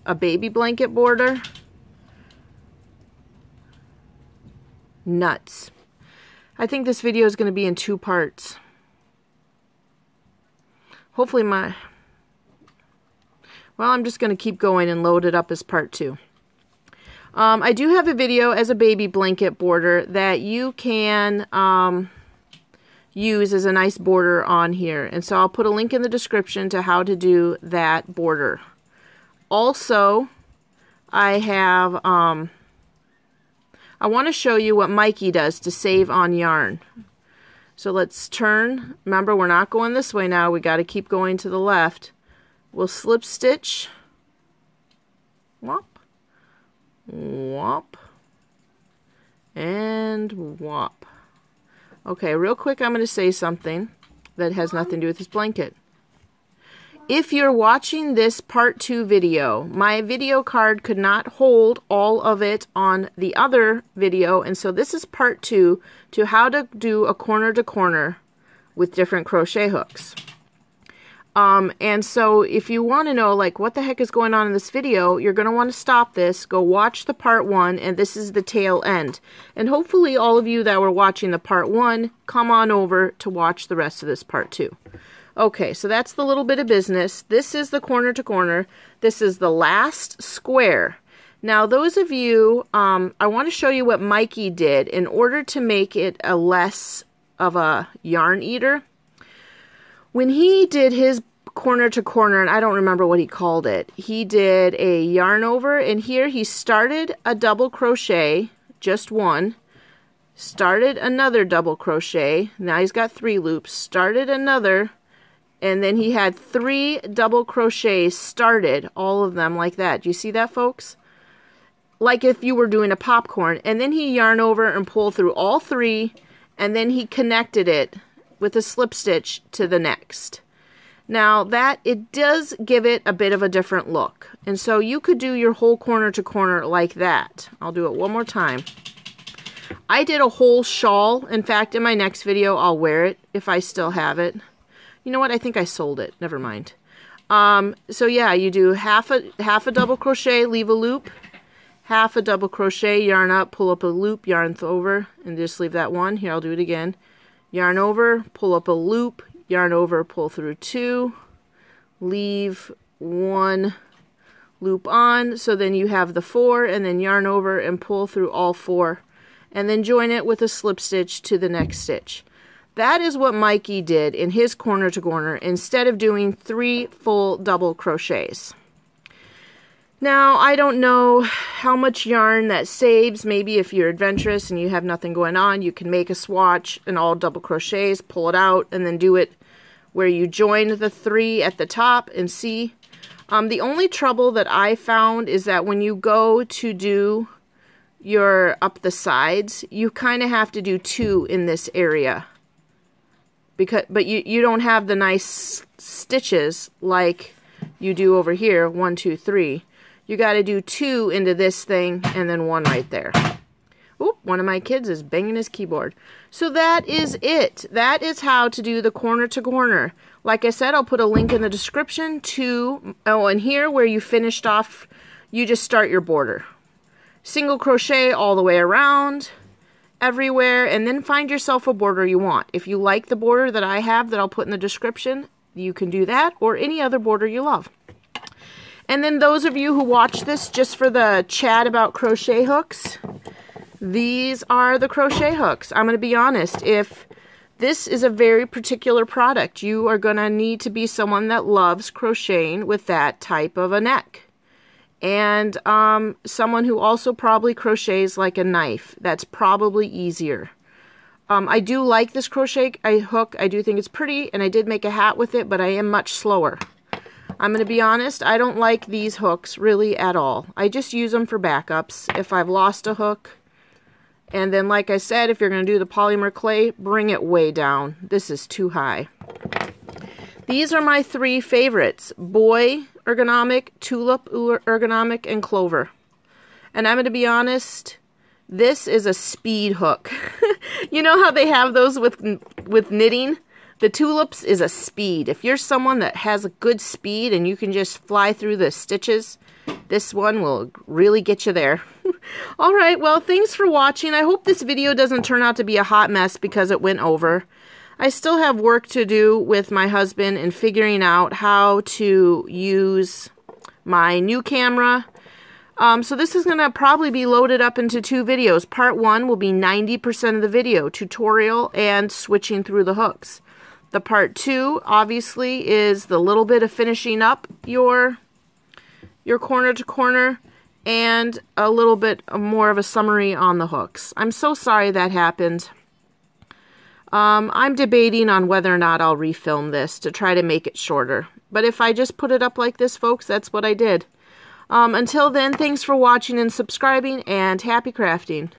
a baby blanket border. Nuts. I think this video is going to be in 2 parts. Hopefully well, I'm just going to keep going and load it up as part 2. I do have a video as a baby blanket border that you can use as a nice border on here. And so I'll put a link in the description to how to do that border. Also, I have, I want to show you what Mikey does to save on yarn. So let's turn. Remember, we're not going this way now. We got to keep going to the left. We'll slip stitch. Whop. Whop. And whop. Okay, real quick, I'm going to say something that has nothing to do with this blanket. If you're watching this part 2 video, my video card could not hold all of it on the other video, and so this is part 2 to how to do a corner to corner with different crochet hooks. And so if you want to know like what the heck is going on in this video, you're going to want to stop this, go watch the part 1, and this is the tail end. And hopefully all of you that were watching the part 1 come on over to watch the rest of this part 2. Okay, so that's the little bit of business. This is the corner to corner. This is the last square. Now those of you, I want to show you what Mikey did in order to make it a less of a yarn eater. When he did his corner to corner, and I don't remember what he called it, he did a yarn over, and here he started a double crochet, just one, started another double crochet, now he's got 3 loops, started another, and then he had 3 double crochets started, all of them like that. Do you see that, folks? Like if you were doing a popcorn, and then he yarn over and pull through all 3, and then he connected it with a slip stitch to the next. Now that, it does give it a bit of a different look. And so you could do your whole corner to corner like that. I'll do it one more time. I did a whole shawl. In fact, in my next video, I'll wear it if I still have it. You know what? I think I sold it. Never mind. So yeah, you do half a double crochet, leave a loop, half a double crochet, yarn up, pull up a loop, yarn over, and just leave that one. Here, I'll do it again. Yarn over, pull up a loop, yarn over, pull through 2, leave 1 loop on, so then you have the 4, and then yarn over and pull through all 4, and then join it with a slip stitch to the next stitch. That is what Mikey did in his corner to corner instead of doing 3 full double crochets. Now, I don't know how much yarn that saves. Maybe if you're adventurous and you have nothing going on, you can make a swatch and all double crochets, pull it out, and then do it where you join the 3 at the top and see. The only trouble that I found is that when you go to do your up the sides, you kind of have to do 2 in this area. But you don't have the nice stitches like you do over here, 1, 2, 3. You got to do 2 into this thing and then 1 right there. Oop, one of my kids is banging his keyboard. So that is it. That is how to do the corner to corner. Like I said, I'll put a link in the description to, oh, and here where you finished off, you just start your border. Single crochet all the way around, everywhere, and then find yourself a border you want. If you like the border that I have that I'll put in the description, you can do that, or any other border you love. And then those of you who watch this just for the chat about crochet hooks, these are the crochet hooks. I'm going to be honest, if this is a very particular product, you are going to need to be someone that loves crocheting with that type of a neck. And someone who also probably crochets like a knife. That's probably easier. I do like this crochet hook. I do think it's pretty, and I did make a hat with it, but I am much slower. I'm going to be honest, I don't like these hooks really at all. I just use them for backups if I've lost a hook. And then, like I said, if you're going to do the polymer clay, bring it way down. This is too high. These are my 3 favorites: Boy Ergonomic, Tulip Ergonomic, and Clover. And I'm going to be honest, this is a speed hook. You know how they have those with knitting? The tulips is a speed. If you're someone that has a good speed and you can just fly through the stitches, this one will really get you there. All right, well, thanks for watching. I hope this video doesn't turn out to be a hot mess because it went over. I still have work to do with my husband in figuring out how to use my new camera. So this is going to probably be loaded up into 2 videos. Part 1 will be 90% of the video, tutorial and switching through the hooks. The part 2, obviously, is the little bit of finishing up your corner to corner and a little bit more of a summary on the hooks. I'm so sorry that happened. I'm debating on whether or not I'll refilm this to try to make it shorter. But if I just put it up like this, folks, that's what I did. Until then, thanks for watching and subscribing, and happy crafting.